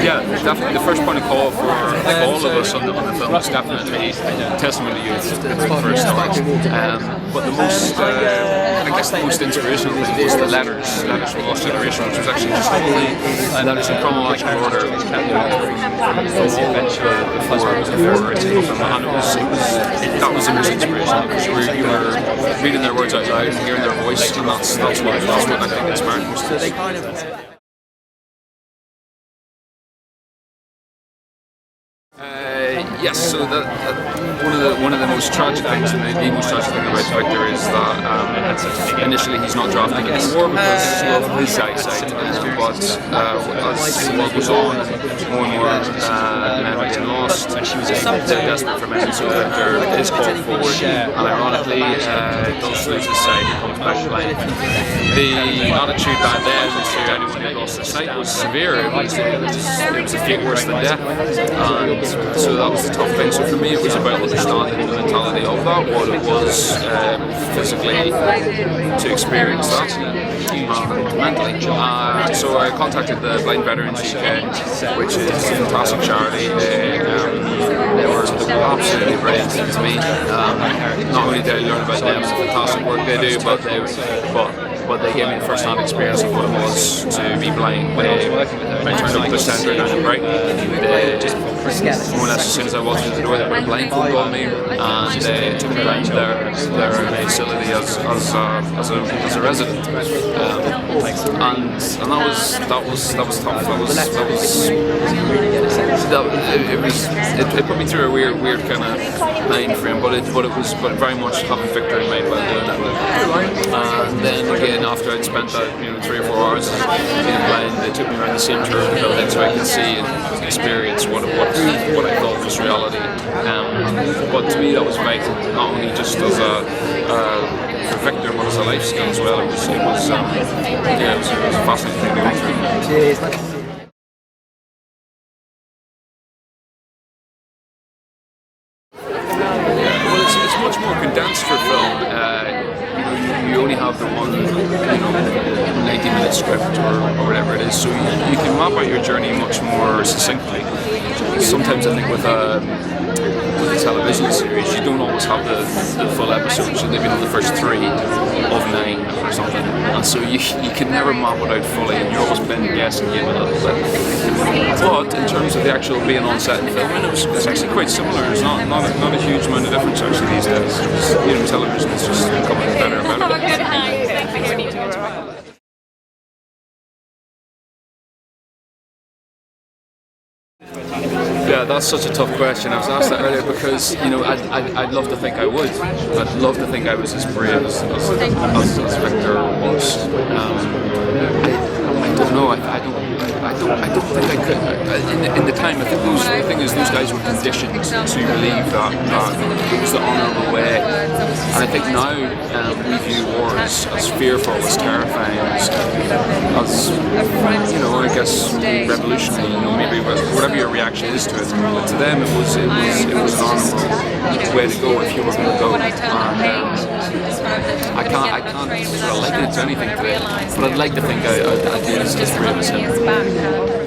Yeah, definitely. The first point of call for all of us on the film was definitely Testament to Youth for a start. But the most, I guess the most inspirational thing was the letters from Lost Generation, which was actually just only letters in chronological order from before it's come from, and that was the most inspirational, because you were reading their words out loud and hearing their voice, and that's what I think inspired most of us. Yes, so one of the most tragic things, and the most tragic thing about Victor is that initially he's not drafted anymore because of his eyesight, but as the world goes on and more men are getting lost, they're desperate for men, so Victor is called forward, and ironically does lose his sight and comes back blind. The attitude back then to anyone who lost their sight was severe. It was a fate worse than death, and so that was the tough thing. So for me, it was about understanding the mentality of that, what it was physically to experience that, mentally. So I contacted the Blind Veterans UK, which is a fantastic charity. They were absolutely brilliant to me. Not only did I learn about them and the fantastic work they do, but they gave me the first-hand experience of what it was to be blind. They turned up the centre down in Brighton. More or less as soon as I walked through the door, they put a blindfold on me, and they took me around their facility as a resident. And that was tough. It put me through a weird kind of mind frame, but it was very much having Victor in mind while doing it. And then again, after I'd spent that 3 or 4 hours being blind, they took me around the same tour of the building so I could see and experience what I thought was reality. But to me, that was vital, not only just as for Victor, but as a life skill as well. It was a fascinating thing to go through. It's much more condensed for film. You only have the one 90-minute script or whatever it is, so you can map out your journey much more succinctly. Sometimes I think with a television series, you don't always have the full episodes. So they've been on the first 3 of 9 or something, and so you can never map it out fully, and you're always playing the guessing game a little bit. But in terms of the actual being on set and filming, it's actually quite similar. There's not a huge amount of difference actually these days. Television is just becoming better and better. Yeah, that's such a tough question. I was asked that earlier because I'd love to think I would. I'd love to think I was as brave as Victor was. I don't know. I don't think I could. In the time, I think the thing is those guys were conditioned to believe that it was the honourable way. And I think now we view war as fearful, as terrifying, as I guess revolutionary. Maybe whatever your reaction is to it. But to them, it was an honourable way to go if you were going to go. And I can't sort of liken it to anything today, but I'd like to think I'd be as brave as him.